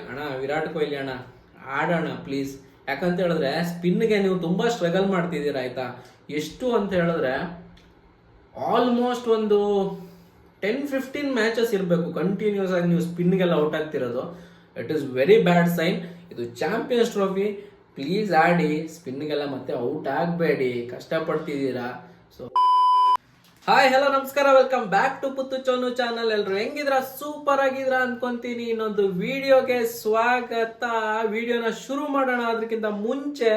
ಅಣ್ಣ ವಿರಾಟ್ ಕೊಹ್ಲಿ ಅಣ್ಣ ಆಡೋಣ ಪ್ಲೀಸ್. ಯಾಕಂತ ಹೇಳಿದ್ರೆ ಸ್ಪಿನ್ಗೆ ನೀವು ತುಂಬಾ ಸ್ಟ್ರಗಲ್ ಮಾಡ್ತಿದ್ದೀರಾ ಆಯ್ತಾ. ಎಷ್ಟು ಅಂತ ಹೇಳಿದ್ರೆ ಆಲ್ಮೋಸ್ಟ್ ಒಂದು 10-15 ಮ್ಯಾಚಸ್ ಇರಬೇಕು ಕಂಟಿನ್ಯೂಸ್ ಆಗಿ ನೀವು ಸ್ಪಿನ್ಗೆಲ್ಲ ಔಟ್ ಆಗ್ತಿರೋದು. It is very bad sign. ಇದು ಚಾಂಪಿಯನ್ಸ್ ಟ್ರೋಫಿ, ಪ್ಲೀಸ್ ಆಡಿ, ಸ್ಪಿನ್ಗೆಲ್ಲ ಮತ್ತೆ ಔಟ್ ಆಗಬೇಡಿ, ಕಷ್ಟಪಡ್ತಿದ್ದೀರಾ. ಸೊ ಹಾಯ್ ಹಲೋ ನಮಸ್ಕಾರ, welcome back to Puttu Chonu channel. ಎಲ್ರು ಹೆಂಗಿದ್ರ? ಸೂಪರ್ ಆಗಿದ್ರ ಅನ್ಕೊಂತೀನಿ. ಇನ್ನೊಂದು ವಿಡಿಯೋಗೆ ಸ್ವಾಗತ. ವಿಡಿಯೋನ ಶುರು ಮಾಡೋಣ ಅದಕ್ಕಿಂತ ಮುಂಚೆ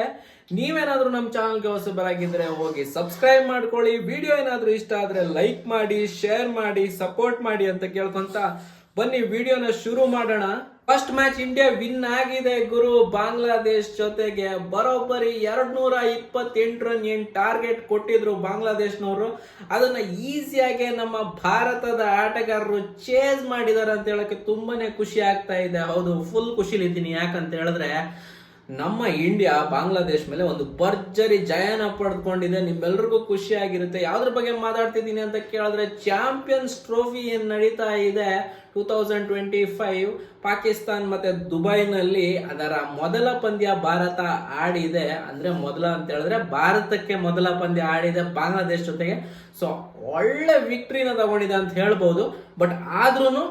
ನೀವೇನಾದ್ರೂ ನಮ್ಮ ಚಾನಲ್ಗೆ ಹೊಸಬರಾಗಿದ್ರೆ ಹೋಗಿ ಸಬ್ಸ್ಕ್ರೈಬ್ ಮಾಡ್ಕೊಳ್ಳಿ. ವಿಡಿಯೋ ಏನಾದ್ರೂ ಇಷ್ಟ ಆದ್ರೆ ಲೈಕ್ ಮಾಡಿ, ಶೇರ್ ಮಾಡಿ, ಸಪೋರ್ಟ್ ಮಾಡಿ ಅಂತ ಕೇಳ್ಕೊಂತ ಬನ್ನಿ ವಿಡಿಯೋನ ಶುರು ಮಾಡೋಣ. ಫಸ್ಟ್ ಮ್ಯಾಚ್ ಇಂಡಿಯಾ ವಿನ್ ಆಗಿದೆ ಗುರು, ಬಾಂಗ್ಲಾದೇಶ್ ಜೊತೆಗೆ. ಬರೋಬ್ಬರಿ 228 ರನ್ ಏನ್ ಟಾರ್ಗೆಟ್ ಕೊಟ್ಟಿದ್ರು ಬಾಂಗ್ಲಾದೇಶ್ನವರು, ಅದನ್ನ ಈಸಿಯಾಗಿ ನಮ್ಮ ಭಾರತದ ಆಟಗಾರರು ಚೇಸ್ ಮಾಡಿದಾರೆ ಅಂತ ಹೇಳಕ್ಕೆ ತುಂಬಾನೇ ಖುಷಿ ಆಗ್ತಾ ಇದೆ. ಹೌದು, ಫುಲ್ ಖುಷಿಲಿದ್ದೀನಿ. ಯಾಕಂತ ಹೇಳಿದ್ರೆ ನಮ್ಮ ಇಂಡಿಯಾ ಬಾಂಗ್ಲಾದೇಶ್ ಮೇಲೆ ಒಂದು ಭರ್ಜರಿ ಜಯನ ಪಡೆದುಕೊಂಡಿದೆ. ನಿಮ್ಮೆಲ್ರಿಗೂ ಖುಷಿ ಆಗಿರುತ್ತೆ. ಯಾವ್ದ್ರ ಬಗ್ಗೆ ಮಾತಾಡ್ತಿದ್ದೀನಿ ಅಂತ ಕೇಳಿದ್ರೆ, ಚಾಂಪಿಯನ್ಸ್ ಟ್ರೋಫಿ ಏನ್ ನಡೀತಾ ಇದೆ 2025 ಪಾಕಿಸ್ತಾನ್ ಮತ್ತೆ ದುಬೈನಲ್ಲಿ, ಅದರ ಮೊದಲ ಪಂದ್ಯ ಭಾರತ ಆಡಿದೆ. ಅಂದ್ರೆ ಮೊದಲ ಅಂತ ಹೇಳಿದ್ರೆ ಭಾರತಕ್ಕೆ ಮೊದಲ ಪಂದ್ಯ ಆಡಿದೆ ಬಾಂಗ್ಲಾದೇಶ್ ಜೊತೆಗೆ. ಸೊ ಒಳ್ಳೆ ವಿಕ್ಟ್ರಿನ ತಗೊಂಡಿದೆ ಅಂತ ಹೇಳ್ಬೋದು. ಬಟ್ ಆದ್ರೂ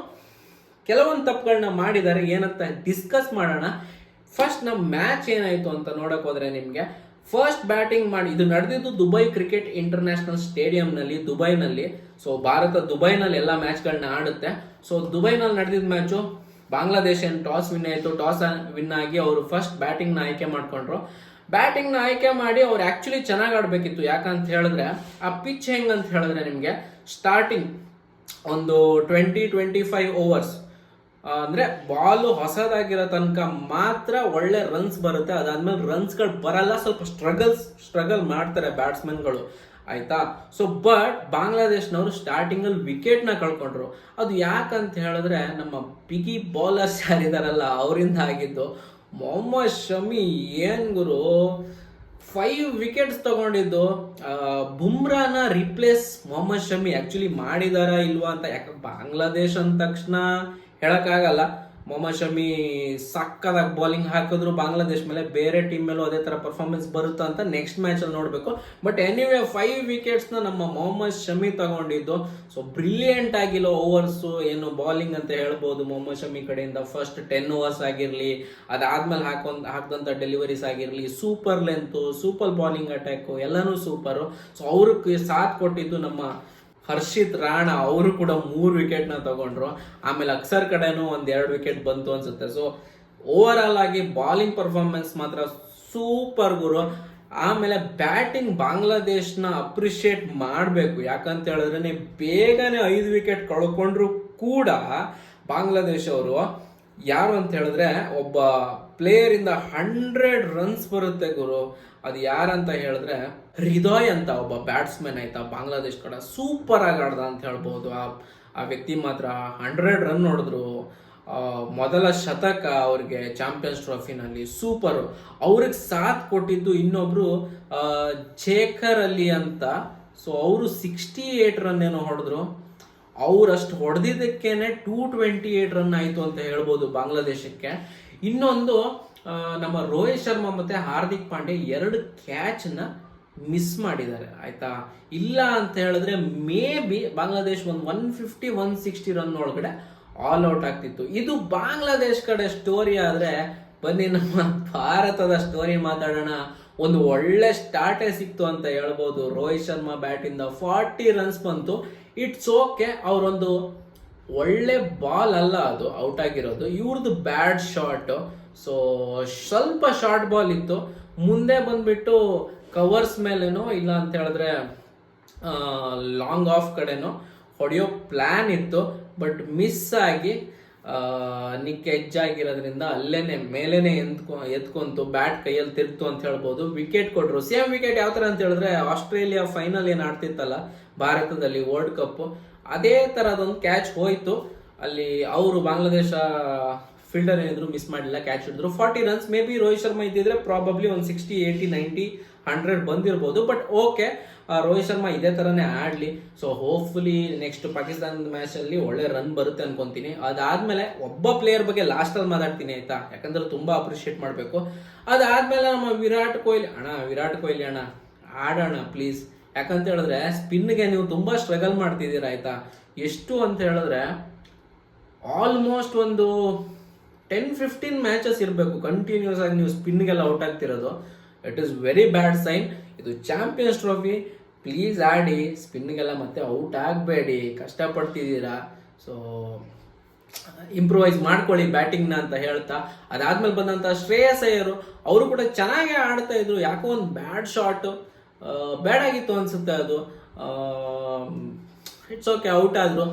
ಕೆಲವೊಂದು ತಪ್ಪುಗಳನ್ನ ಮಾಡಿದ್ದಾರೆ. ಏನಂತ ಡಿಸ್ಕಸ್ ಮಾಡೋಣ. ಫಸ್ಟ್ ನಮ್ಮ ಮ್ಯಾಚ್ ಏನಾಯ್ತು ಅಂತ ನೋಡಕ್ ಹೋದ್ರೆ, ನಿಮ್ಗೆ ಫಸ್ಟ್ ಬ್ಯಾಟಿಂಗ್ ಮಾಡಿ, ಇದು ನಡೆದಿದ್ದು ದುಬೈ ಕ್ರಿಕೆಟ್ ಇಂಟರ್ನ್ಯಾಷನಲ್ ಸ್ಟೇಡಿಯಂನಲ್ಲಿ, ದುಬೈನಲ್ಲಿ. ಸೊ ಭಾರತ ದುಬೈನಲ್ಲಿ ಎಲ್ಲ ಮ್ಯಾಚ್ಗಳನ್ನ ಆಡುತ್ತೆ. ಸೊ ದುಬೈನಲ್ಲಿ ನಡೆದಿದ್ದ ಮ್ಯಾಚು ಬಾಂಗ್ಲಾದೇಶ ಟಾಸ್ ವಿನ್ ಆಯಿತು. ಟಾಸ್ ವಿನ್ ಆಗಿ ಅವರು ಫಸ್ಟ್ ಬ್ಯಾಟಿಂಗ್ನ ಆಯ್ಕೆ ಮಾಡ್ಕೊಂಡ್ರು. ಬ್ಯಾಟಿಂಗ್ನ ಆಯ್ಕೆ ಮಾಡಿ ಅವ್ರು ಆಕ್ಚುಲಿ ಚೆನ್ನಾಗಿ ಆಡಬೇಕಿತ್ತು. ಯಾಕಂತ ಹೇಳಿದ್ರೆ ಆ ಪಿಚ್ ಹೆಂಗಂತ ಹೇಳಿದ್ರೆ, ನಿಮಗೆ ಸ್ಟಾರ್ಟಿಂಗ್ ಒಂದು 20-25 ಓವರ್ಸ್ ಅಂದ್ರೆ ಬಾಲು ಹೊಸದಾಗಿರೋ ತನಕ ಮಾತ್ರ ಒಳ್ಳೆ ರನ್ಸ್ ಬರುತ್ತೆ. ಅದಾದ್ಮೇಲೆ ರನ್ಸ್ಗಳು ಬರಲ್ಲ, ಸ್ವಲ್ಪ ಸ್ಟ್ರಗಲ್ ಮಾಡ್ತಾರೆ ಬ್ಯಾಟ್ಸ್ಮನ್ಗಳು, ಆಯ್ತಾ. ಸೊ ಬಟ್ ಬಾಂಗ್ಲಾದೇಶ್ನವರು ಸ್ಟಾರ್ಟಿಂಗ್ ಅಲ್ಲಿ ವಿಕೆಟ್ ನ ಕಳ್ಕೊಂಡ್ರು. ಅದು ಯಾಕಂತ ಹೇಳಿದ್ರೆ ನಮ್ಮ ಬಿಗಿ ಬೌಲರ್ಸ್ ಯಾರಿದಾರಲ್ಲ ಅವರಿಂದ ಆಗಿದ್ದು. ಮೊಹಮ್ಮದ್ ಶಮಿ ಏನ್ ಗುರು 5 ವಿಕೆಟ್ಸ್ ತಗೊಂಡಿದ್ದು. ಬುಮ್ರಾನ ರಿಪ್ಲೇಸ್ ಮೊಹಮ್ಮದ್ ಶಮಿ ಆಕ್ಚುಲಿ ಮಾಡಿದಾರ ಇಲ್ವಾ ಅಂತ, ಯಾಕಂದ್ರೆ ಬಾಂಗ್ಲಾದೇಶ್ ಅಂದ ತಕ್ಷಣ ಹೇಳಕ್ಕಾಗಲ್ಲ. ಮೊಹಮ್ಮದ್ ಶಮಿ ಸಕ್ಕದಾಗಿ ಬೌಲಿಂಗ್ ಹಾಕಿದ್ರು ಬಾಂಗ್ಲಾದೇಶ್ ಮೇಲೆ. ಬೇರೆ ಟೀಮ್ ಮೇಲೂ ಅದೇ ತರ ಪರ್ಫಾರ್ಮೆನ್ಸ್ ಬರುತ್ತಾ ಅಂತ ನೆಕ್ಸ್ಟ್ ಮ್ಯಾಚ್ ಅಲ್ಲಿ ನೋಡ್ಬೇಕು. ಬಟ್ ಎನಿವೇ 5 ವಿಕೆಟ್ಸ್ ನ ನಮ್ಮ ಮೊಹಮ್ಮದ್ ಶಮಿ ತಗೊಂಡಿದ್ದು. ಸೊ ಬ್ರಿಲಿಯಂಟ್ ಆಗಿಲ್ಲ ಓವರ್ಸ್, ಏನು ಬೌಲಿಂಗ್ ಅಂತ ಹೇಳ್ಬೋದು ಮೊಹಮ್ಮದ್ ಶಮಿ ಕಡೆಯಿಂದ. ಫಸ್ಟ್ 10 ಓವರ್ಸ್ ಆಗಿರ್ಲಿ, ಅದಾದ್ಮೇಲೆ ಹಾಕಿದಂತ ಡೆಲಿವರೀಸ್ ಆಗಿರ್ಲಿ, super length, super bowling attack, ಎಲ್ಲಾನು ಸೂಪರ್. ಸೊ ಅವ್ರಿಗೆ ಸಾಥ್ ಕೊಟ್ಟಿದ್ದು ನಮ್ಮ ಹರ್ಷಿತ್ ರಾಣಾ, ಅವರು ಕೂಡ 3 ವಿಕೆಟ್ ನ ತಗೊಂಡ್ರು. ಆಮೇಲೆ ಅಕ್ಸರ್ ಕಡೆನೂ 1-2 ವಿಕೆಟ್ ಬಂತು ಅನ್ಸುತ್ತೆ. ಸೊ ಓವರ್ ಆಲ್ ಆಗಿ ಬೌಲಿಂಗ್ ಪರ್ಫಾರ್ಮೆನ್ಸ್ ಮಾತ್ರ ಸೂಪರ್ ಗುರು. ಆಮೇಲೆ ಬ್ಯಾಟಿಂಗ್ ಬಾಂಗ್ಲಾದೇಶ್ನ ಅಪ್ರಿಶಿಯೇಟ್ ಮಾಡಬೇಕು. ಯಾಕಂತ ಹೇಳಿದ್ರೆ ಬೇಗನೆ 5 ವಿಕೆಟ್ ಕಳ್ಕೊಂಡ್ರು ಕೂಡ ಬಾಂಗ್ಲಾದೇಶ್ ಅವರು ಯಾರು ಅಂತ ಹೇಳಿದ್ರೆ, ಒಬ್ಬ ಪ್ಲೇಯರ್ ಇಂದ 100 ರನ್ಸ್ ಬರುತ್ತೆ ಗುರು. ಅದು ಯಾರಂತ ಹೇಳಿದ್ರೆ ಹೃದಯ್ ಅಂತ ಒಬ್ಬ ಬ್ಯಾಟ್ಸ್ಮನ್, ಆಯ್ತಾ, ಬಾಂಗ್ಲಾದೇಶ್ ಕಡೆ ಸೂಪರ್ ಆಗಿ ಆಡ್ದ ಅಂತ ಹೇಳ್ಬಹುದು. ಆ ವ್ಯಕ್ತಿ ಮಾತ್ರ 100 ರನ್ ನೋಡಿದ್ರು. ಮೊದಲ ಶತಕ ಅವ್ರಿಗೆ ಚಾಂಪಿಯನ್ಸ್ ಟ್ರೋಫಿನಲ್ಲಿ, ಸೂಪರ್. ಅವ್ರಿಗೆ ಸಾಥ್ ಕೊಟ್ಟಿದ್ದು ಇನ್ನೊಬ್ರು ಶೇಖರ್ ಅಲಿ ಅಂತ. ಸೊ ಅವರು 68 ರನ್ ಏನೋ ಹೊಡೆದ್ರು. ಅವ್ರಷ್ಟು ಹೊಡೆದಿದ್ದಕ್ಕೇನೆ 228 ರನ್ ಆಯ್ತು ಅಂತ ಹೇಳ್ಬೋದು ಬಾಂಗ್ಲಾದೇಶಕ್ಕೆ. ಇನ್ನೊಂದು ನಮ್ಮ ರೋಹಿತ್ ಶರ್ಮಾ ಮತ್ತೆ ಹಾರ್ದಿಕ್ ಪಾಂಡೆ 2 ಕ್ಯಾಚ್ ನ ಮಿಸ್ ಮಾಡಿದ್ದಾರೆ, ಆಯ್ತಾ. ಇಲ್ಲ ಅಂತ ಹೇಳಿದ್ರೆ ಮೇ ಬಿ ಬಾಂಗ್ಲಾದೇಶ್ 150-160 ರನ್ ಒಳಗಡೆ ಆಲ್ ಔಟ್ ಆಗ್ತಿತ್ತು. ಇದು ಬಾಂಗ್ಲಾದೇಶ್ ಕಡೆ ಸ್ಟೋರಿ ಆದ್ರೆ, ಬನ್ನಿ ನಮ್ಮ ಭಾರತದ ಸ್ಟೋರಿ ಮಾತಾಡೋಣ. ಒಂದು ಒಳ್ಳೆ ಸ್ಟಾರ್ಟೇ ಸಿಕ್ತು ಅಂತ ಹೇಳ್ಬೋದು. ರೋಹಿತ್ ಶರ್ಮಾ ಬ್ಯಾಟ್ ಇಂದ 40 ರನ್ಸ್ ಬಂತು. ಇಟ್ಸ್ ಓಕೆ, ಅವರೊಂದು ಒಳ್ಳೆ ಬಾಲ್ ಅಲ್ಲ ಅದು ಔಟ್ ಆಗಿರೋದು, ಇವ್ರದ್ದು ಬ್ಯಾಡ್ ಶಾಟ್. ಸೊ ಸ್ವಲ್ಪ ಶಾರ್ಟ್ ಬಾಲ್ ಇತ್ತು, ಮುಂದೆ ಬಂದ್ಬಿಟ್ಟು ಕವರ್ಸ್ ಮೇಲೇನೋ ಇಲ್ಲ ಅಂತ ಹೇಳಿದ್ರೆ ಲಾಂಗ್ ಆಫ್ ಕಡೆನೋ ಹೊಡೆಯೋ ಪ್ಲಾನ್ ಇತ್ತು. ಬಟ್ ಮಿಸ್ ಆಗಿ ನಿಕ್ ಎಡ್ಜ್ ಆಗಿರೋದ್ರಿಂದ ಅಲ್ಲೇನೆ ಮೇಲೇನೆ ಎತ್ಕೊಂತು, ಬ್ಯಾಟ್ ಕೈಯಲ್ಲಿ ತಿರ್ತು ಅಂತ ಹೇಳ್ಬೋದು. ವಿಕೆಟ್ ಕೊಟ್ರು. ಸೇಮ್ ವಿಕೆಟ್ ಯಾವ ತರ ಅಂತ ಹೇಳಿದ್ರೆ, ಆಸ್ಟ್ರೇಲಿಯಾ ಫೈನಲ್ ಏನ್ ಆಡ್ತಿತ್ತಲ್ಲ ಭಾರತದಲ್ಲಿ ವರ್ಲ್ಡ್ ಕಪ್, ಅದೇ ತರ ಅದೊಂದು ಕ್ಯಾಚ್ ಹೋಯ್ತು ಅಲ್ಲಿ. ಅವರು ಬಾಂಗ್ಲಾದೇಶ ಫೀಲ್ಡರ್ ಏನಿದ್ರು ಮಿಸ್ ಮಾಡಲಿಲ್ಲ, ಕ್ಯಾಚ್ ಹಿಡಿದ್ರು 40 runs. Maybe Rohit Sharma ಇದ್ದಿದ್ರೆ ಪ್ರಾಬಬ್ಲಿ ಒಂದು 60, 80, 90, 100 ಬಂದಿರ್ಬೋದು. ಬಟ್ ಓಕೆ, ರೋಹಿತ್ ಶರ್ಮಾ ಇದೇ ಥರನೇ ಆಡಲಿ. ಸೊ ಹೋಪ್ಫುಲಿ ನೆಕ್ಸ್ಟ್ ಪಾಕಿಸ್ತಾನದ ಮ್ಯಾಚಲ್ಲಿ ಒಳ್ಳೆ ರನ್ ಬರುತ್ತೆ ಅನ್ಕೊಂತೀನಿ. ಅದಾದಮೇಲೆ ಒಬ್ಬ ಪ್ಲೇಯರ್ ಬಗ್ಗೆ ಲಾಸ್ಟಲ್ಲಿ ಮಾತಾಡ್ತೀನಿ ಆಯಿತಾ, ಯಾಕಂದ್ರೆ ತುಂಬ ಅಪ್ರಿಷಿಯೇಟ್ ಮಾಡಬೇಕು. ಅದಾದಮೇಲೆ ನಮ್ಮ ವಿರಾಟ್ ಕೊಹ್ಲಿ ಅಣ್ಣ ಆಡೋಣ ಪ್ಲೀಸ್. ಯಾಕಂತ ಹೇಳಿದ್ರೆ ಸ್ಪಿನ್ಗೆ ನೀವು ತುಂಬ ಸ್ಟ್ರಗಲ್ ಮಾಡ್ತಿದ್ದೀರಾ ಆಯಿತಾ. ಎಷ್ಟು ಅಂತ ಹೇಳಿದ್ರೆ ಆಲ್ಮೋಸ್ಟ್ ಒಂದು 10-15 ಮ್ಯಾಚಸ್ ಇರಬೇಕು ಕಂಟಿನ್ಯೂಸ್ ಆಗಿ ನೀವು ಸ್ಪಿನ್ಗೆಲ್ಲ ಔಟ್ ಆಗ್ತಿರೋದು. It is very bad sign. ಇದು ಚಾಂಪಿಯನ್ಸ್ ಟ್ರೋಫಿ, ಪ್ಲೀಸ್ ಆಡಿ, ಸ್ಪಿನ್ಗೆಲ್ಲ ಮತ್ತೆ ಔಟ್ ಆಗಬೇಡಿ, ಕಷ್ಟಪಡ್ತಿದ್ದೀರಾ. ಸೊ ಇಂಪ್ರೂವೈಸ್ ಮಾಡ್ಕೊಳ್ಳಿ ಬ್ಯಾಟಿಂಗ್ನ ಅಂತ ಹೇಳ್ತಾ, ಅದಾದ್ಮೇಲೆ ಬಂದಂಥ ಶ್ರೇಯಸ್ ಅಯ್ಯರ್ ಅವರು ಕೂಡ ಚೆನ್ನಾಗೇ ಆಡ್ತಾ ಇದ್ರು. ಯಾಕೋ ಒಂದು ಬ್ಯಾಡ್ ಶಾಟ್ ಬ್ಯಾಡ್ ಆಗಿತ್ತು ಅನ್ಸುತ್ತೆ ಅದು. ಇಟ್ಸ್ ಓಕೆ, ಔಟ್ ಆದ್ರು.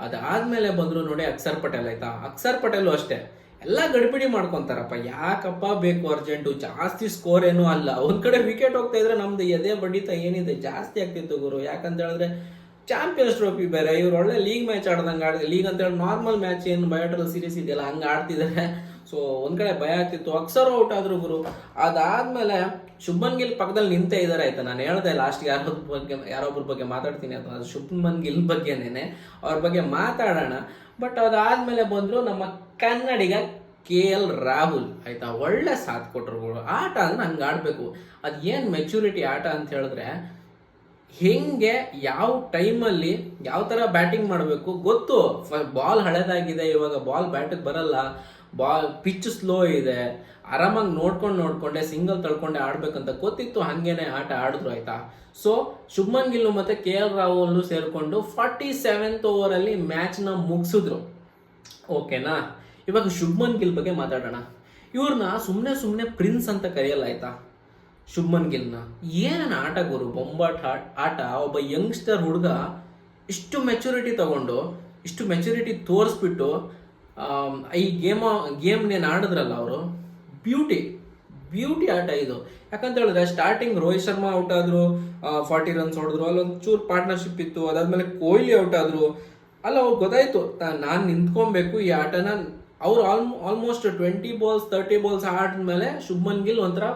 ಅದಾದ್ಮೇಲೆ ಬಂದ್ರು ನೋಡಿ ಅಕ್ಷರ್ ಪಟೇಲ್ ಆಯ್ತಾ. ಅಕ್ಷರ್ ಪಟೇಲು ಅಷ್ಟೇ ಎಲ್ಲ ಗಡಿಬಿಡಿ ಮಾಡ್ಕೊಂತಾರಪ್ಪ. ಯಾಕಪ್ಪ ಬೇಕು ಅರ್ಜೆಂಟು, ಜಾಸ್ತಿ ಸ್ಕೋರ್ ಏನೂ ಅಲ್ಲ. ಒಂದ್ ಕಡೆ ವಿಕೆಟ್ ಹೋಗ್ತಾ ಇದ್ರೆ ನಮ್ದು ಎದೆ ಬಡಿತ ಏನಿದೆ ಜಾಸ್ತಿ ಆಗ್ತಿತ್ತು ಗುರು. ಯಾಕಂತ ಹೇಳಿದ್ರೆ ಚಾಂಪಿಯನ್ಸ್ ಟ್ರೋಫಿ ಬೇರೆ, ಇವ್ರು ಒಳ್ಳೆ ಲೀಗ್ ಮ್ಯಾಚ್ ಆಡ್ದಂಗೆ ಆಡಿದೆ. ಲೀಗ್ ಅಂತ ಹೇಳಿ ನಾರ್ಮಲ್ ಮ್ಯಾಚ್ ಏನು ಬಯೋಟಲ್ ಸೀರೀಸ್ ಇದೆಯಲ್ಲ ಹಂಗೆ ಆಡ್ತಿದ್ದಾರೆ. ಸೊ ಒಂದ್ ಕಡೆ ಭಯ ಆಗ್ತಿತ್ತು. ಅಕ್ಷರ್ ಔಟ್ ಆದ್ರು ಗುರು. ಅದಾದ್ಮೇಲೆ ಶುಭ್ಮನ್ ಗಿಲ್ ಪಕ್ಕದಲ್ಲಿ ನಿಂತೇ ಇದಾರೆ ಆಯ್ತಾ. ನಾನು ಹೇಳ್ದೆ ಲಾಸ್ಟ್ ಯಾರೊಬ್ಬರ ಬಗ್ಗೆ ಮಾತಾಡ್ತೀನಿ ಅಂತ, ಅದು ಶುಭ್ಮನ್ ಗಿಲ್ ಬಗ್ಗೆನೇನೆ, ಅವ್ರ ಬಗ್ಗೆ ಮಾತಾಡೋಣ. ಬಟ್ ಅದಾದ್ಮೇಲೆ ಬಂದ್ರು ನಮ್ಮ ಕನ್ನಡಿಗ KL ರಾಹುಲ್ ಆಯ್ತಾ. ಒಳ್ಳೆ ಸಾಥ್ ಕೊಟ್ಟರು ಗುರು. ಆಟ ಅಂದ್ರೆ ಹಂಗೆ ಆಡಬೇಕು. ಅದು ಏನು ಮೆಚುರಿಟಿ ಆಟ ಅಂತ ಹೇಳಿದ್ರೆ, ಹೆಂಗೆ ಯಾವ ಟೈಮಲ್ಲಿ ಯಾವ ಥರ ಬ್ಯಾಟಿಂಗ್ ಮಾಡಬೇಕು ಗೊತ್ತು. ಬಾಲ್ ಹಳೇದಾಗಿದೆ, ಇವಾಗ ಬಾಲ್ ಬ್ಯಾಟಿಗೆ ಬರಲ್ಲ, ಬಾಲ್ ಪಿಚ್ ಸ್ಲೋ ಇದೆ, ಆರಾಮಾಗಿ ನೋಡ್ಕೊಂಡೆ ಸಿಂಗಲ್ ತಳ್ಕೊಂಡೆ ಆಡ್ಬೇಕಂತ ಗೊತ್ತಿತ್ತು. ಹಂಗೇನೆ ಆಟ ಆಡಿದ್ರು ಆಯ್ತಾ. ಸೊ ಶುಭ್ಮನ್ ಗಿಲ್ ಮತ್ತೆ KL ರಾಹುಲ್ ಸೇರ್ಕೊಂಡು 47th ಓವರಲ್ಲಿ ಮ್ಯಾಚ್ನ ಮುಗಿಸಿದ್ರು. ಓಕೆನಾ. ಇವಾಗ ಶುಭ್ಮನ್ ಗಿಲ್ ಬಗ್ಗೆ ಮಾತಾಡೋಣ. ಇವ್ರನ್ನ ಸುಮ್ಮನೆ ಪ್ರಿನ್ಸ್ ಅಂತ ಕರೆಯಲ್ಲ ಆಯ್ತಾ. ಶುಭ್ಮನ್ ಗಿಲ್ನ ಏನೇನು ಆಟ ಗುರು, ಬೊಂಬಾಟ್ ಆಟ. ಒಬ್ಬ ಯಂಗ್ಸ್ಟರ್ ಹುಡುಗ ಇಷ್ಟು ಮೆಚುರಿಟಿ ತಗೊಂಡು, ಇಷ್ಟು ಮೆಚುರಿಟಿ ತೋರಿಸ್ಬಿಟ್ಟು ಈ ಗೇಮ್ನೇನು ಆಡಿದ್ರಲ್ಲ ಅವರು, ಬ್ಯೂಟಿ ಆಟ ಇದು. ಯಾಕಂತ ಹೇಳಿದ್ರೆ ಸ್ಟಾರ್ಟಿಂಗ್ ರೋಹಿತ್ ಶರ್ಮಾ ಔಟ್ ಆದ್ರು, 40 ರನ್ಸ್ ಹೊಡೆದ್ರು, ಅಲ್ಲೊಂದು ಚೂರು ಪಾರ್ಟ್ನರ್ಶಿಪ್ ಇತ್ತು. ಅದಾದ್ಮೇಲೆ ಕೊಹ್ಲಿ ಔಟ್ ಆದ್ರು. ಅಲ್ಲ ಅವ್ರು ಗೊತ್ತಾಯ್ತು ನಾನು ನಿಂತ್ಕೊಬೇಕು ಈ ಆಟನ. ಅವ್ರು ಆಲ್ಮೋಸ್ಟ್ 20 ಬಾಲ್ಸ್ 30 ಬಾಲ್ಸ್ ಆದ್ಮೇಲೆ ಶುಭ್ಮನ್ ಗಿಲ್ ಒಂಥರ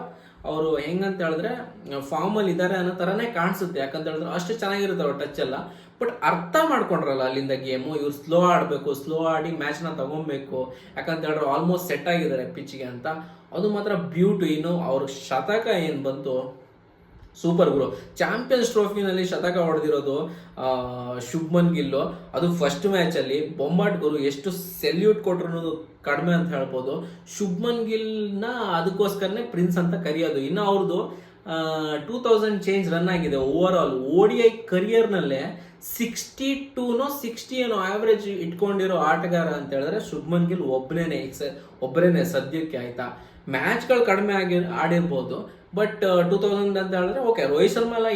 ಅವರು ಹೆಂಗಂತ ಹೇಳಿದ್ರೆ ಫಾರ್ಮಲ್ಲಿ ಇದ್ದಾರೆ ಅನ್ನೋ ಥರನೇ ಕಾಣಿಸುತ್ತೆ. ಯಾಕಂತ ಹೇಳಿದ್ರೆ ಅಷ್ಟು ಚೆನ್ನಾಗಿರುತ್ತೆ ಅವ್ರ ಟಚ್ ಎಲ್ಲ. ಬಟ್ ಅರ್ಥ ಮಾಡ್ಕೊಂಡ್ರಲ್ಲ ಅಲ್ಲಿಂದ ಗೇಮು, ಇವ್ರು ಸ್ಲೋ ಆಡಬೇಕು, ಸ್ಲೋ ಆಡಿ ಮ್ಯಾಚ್ನ ತಗೊಬೇಕು. ಯಾಕಂತ ಹೇಳಿದ್ರೆ ಆಲ್ಮೋಸ್ಟ್ ಸೆಟ್ ಆಗಿದ್ದಾರೆ ಪಿಚ್ಗೆ ಅಂತ. ಅದು ಮಾತ್ರ ಬ್ಯೂಟಿ. ಇನ್ನು ಅವ್ರ ಶತಕ ಏನು ಬಂತು, ಸೂಪರ್ ಗುರು. ಚಾಂಪಿಯನ್ಸ್ ಟ್ರೋಫಿನಲ್ಲಿ ಶತಕ ಹೊಡೆದಿರೋದು ಶುಭ್ಮನ್ ಗಿಲ್ಲು, ಅದು ಫಸ್ಟ್ ಮ್ಯಾಚಲ್ಲಿ. ಬೊಂಬಾಟ್ ಗುರು, ಎಷ್ಟು ಸೆಲ್ಯೂಟ್ ಕೊಟ್ರು ಕಡಿಮೆ ಅಂತ ಹೇಳ್ಬೋದು. ಶುಭ್ಮನ್ ಗಿಲ್ನ ಅದಕ್ಕೋಸ್ಕರನೇ ಪ್ರಿನ್ಸ್ ಅಂತ ಕರೆಯೋದು. ಇನ್ನು ಅವ್ರದ್ದು 2000 ಚೇಂಜ್ ರನ್ ಆಗಿದೆ ಓವರ್ ಆಲ್ ODI ಕರಿಯರ್ನಲ್ಲೇ. 62-60 ಏನೋ ಆವ್ರೇಜ್ ಇಟ್ಕೊಂಡಿರೋ ಆಟಗಾರ ಅಂತ ಹೇಳಿದ್ರೆ ಶುಭ್ಮನ್ ಗಿಲ್ ಒಬ್ಬರೇನೆ ಸದ್ಯಕ್ಕೆ ಆಯ್ತಾ. ಮ್ಯಾಚ್ಗಳು ಕಡಿಮೆ ಆಡಿರ್ಬೋದು, ಬಟ್ 2000 ಅಂತ ಹೇಳಿದ್ರೆ ಓಕೆ. ರೋಹಿತ್ ಶರ್ಮಾ ಎಲ್ಲ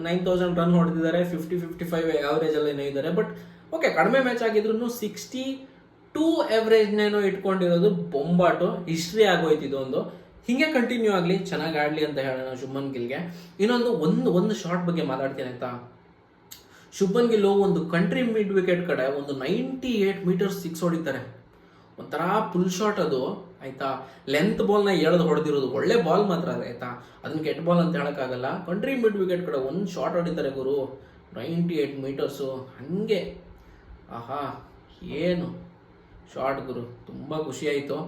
9,000 ರನ್ ಹೊಡೆದಿದ್ದಾರೆ, 50-55 ಆವರೇಜ್ ಅಲ್ಲೇನೋ ಇದ್ದಾರೆ. ಬಟ್ ಓಕೆ, ಕಡಿಮೆ ಮ್ಯಾಚ್ ಆಗಿದ್ರು 62 ಆವರೇಜ್ನೇನೋ ಇಟ್ಕೊಂಡಿರೋದು ಬೊಂಬಾಟು. ಹಿಸ್ಟ್ರಿ ಆಗೋಯ್ತು ಇದೊಂದು. ಹಿಂಗೆ ಕಂಟಿನ್ಯೂ ಆಗಲಿ, ಚೆನ್ನಾಗಿ ಆಡಲಿ ಅಂತ ಹೇಳೋಣ ಶುಭ್ಮನ್ ಗಿಲ್ಗೆ. ಇನ್ನೊಂದು ಶಾರ್ಟ್ ಬಗ್ಗೆ ಮಾತಾಡ್ತೀನಿ ಆಯ್ತಾ. ಶುಭ್ಮನ್ ಗಿಲ್ ಒಂದು ಕಂಟ್ರಿ ಮಿಡ್ ವಿಕೆಟ್ ಕಡೆ ಒಂದು 98 ಮೀಟರ್ಸ್ 6 ಹೊಡಿತಾರೆ. ಒಂಥರ ಫುಲ್ ಶಾಟ್ ಅದು ಆಯ್ತಾ. ಲೆಂತ್ ಬಾಲ್ನ ಎಳೆದು ಹೊಡೆದಿರೋದು, ಒಳ್ಳೆ ಬಾಲ್ ಮಾತ್ರ ಅದು ಆಯ್ತಾ. ಅದನ್ನ ಕೆಟ್ಟ ಬಾಲ್ ಅಂತ ಹೇಳೋಕ್ಕಾಗಲ್ಲ. ಕಂಟ್ರಿ ಮಿಡ್ ವಿಕೆಟ್ ಕಡೆ ಒಂದು ಶಾಟ್ ಹೊಡಿತಾರೆ ಗುರು, 98 ಮೀಟರ್ಸು. ಹಂಗೆ ಆಹಾ, ಏನು ಶಾರ್ಟ್ ಗುರು, ತುಂಬ ಖುಷಿ ಆಯಿತು.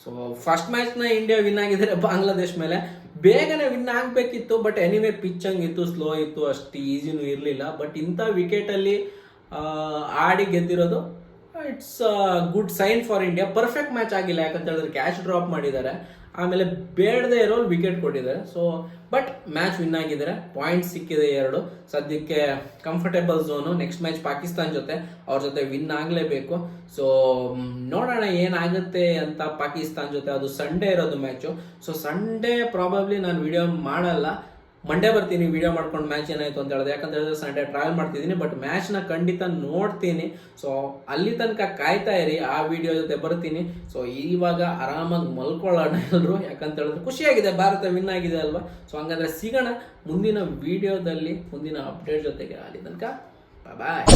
ಸೊ ಫಸ್ಟ್ ಮ್ಯಾಚ್ನ ಇಂಡಿಯಾ ವಿನ್ ಆಗಿದ್ದಾರೆ ಬಾಂಗ್ಲಾದೇಶ್ ಮೇಲೆ. ಬೇಗನೆ ವಿನ್ ಆಗಬೇಕಿತ್ತು, ಬಟ್ ಎನಿವೇ ಪಿಚ್ ಹಂಗಿತ್ತು, ಸ್ಲೋ ಇತ್ತು, ಅಷ್ಟು ಈಸಿನೂ ಇರಲಿಲ್ಲ. ಬಟ್ ಇಂಥ ವಿಕೆಟಲ್ಲಿ ಆಡಿ ಗೆದ್ದಿರೋದು it's good sign for India. Perfect match ಆಗಿಲ್ಲ, ಯಾಕಂತ ಹೇಳಿದ್ರೆ ಕ್ಯಾಚ್ ಡ್ರಾಪ್ ಮಾಡಿದ್ದಾರೆ, ಆಮೇಲೆ ಬೇಡದೇ ಇರೋ ವಿಕೆಟ್ ಕೊಟ್ಟಿದ್ದಾರೆ. ಸೊ ಬಟ್ ಮ್ಯಾಚ್ ವಿನ್ ಆಗಿದ್ದಾರೆ, ಪಾಯಿಂಟ್ ಸಿಕ್ಕಿದೆ 2. ಸದ್ಯಕ್ಕೆ comfortable zone. Next match Pakistan ಜೊತೆ, ಅವ್ರ ಜೊತೆ ವಿನ್ ಆಗಲೇಬೇಕು. ಸೊ ನೋಡೋಣ ಏನಾಗುತ್ತೆ ಅಂತ ಪಾಕಿಸ್ತಾನ್ ಜೊತೆ. ಅದು ಸಂಡೇ ಇರೋದು ಮ್ಯಾಚು. ಸೊ ಸಂಡೇ ಪ್ರಾಬಬ್ಲಿ ನಾನು ವಿಡಿಯೋ ಮಾಡಲ್ಲ, ಮಂಡೇ ಬರ್ತೀನಿ ವಿಡಿಯೋ ಮಾಡ್ಕೊಂಡು ಮ್ಯಾಚ್ ಏನಾಯ್ತು ಅಂತ ಹೇಳಿದೆ. ಯಾಕಂತ ಹೇಳಿದ್ರೆ ಸಂಡೇ ಟ್ರಾವೆಲ್ ಮಾಡ್ತಿದ್ದೀನಿ, ಬಟ್ ಮ್ಯಾಚ್ನ ಖಂಡಿತ ನೋಡ್ತೀನಿ. ಸೊ ಅಲ್ಲಿ ತನಕ ಕಾಯ್ತಾ ಇರಿ, ಆ ವಿಡಿಯೋ ಜೊತೆ ಬರ್ತೀನಿ. ಸೊ ಇವಾಗ ಆರಾಮಾಗಿ ಮಲ್ಕೊಳ್ಳೋಣ ಎಲ್ಲರೂ, ಯಾಕಂತ ಹೇಳಿದ್ರೆ ಖುಷಿಯಾಗಿದೆ, ಭಾರತ ವಿನ್ ಆಗಿದೆ ಅಲ್ವಾ. ಸೊ ಹಂಗಂದ್ರೆ ಸಿಗೋಣ ಮುಂದಿನ ವಿಡಿಯೋದಲ್ಲಿ ಮುಂದಿನ ಅಪ್ಡೇಟ್ ಜೊತೆಗೆ. ಅಲ್ಲಿ ತನಕ ಬಾಯ್.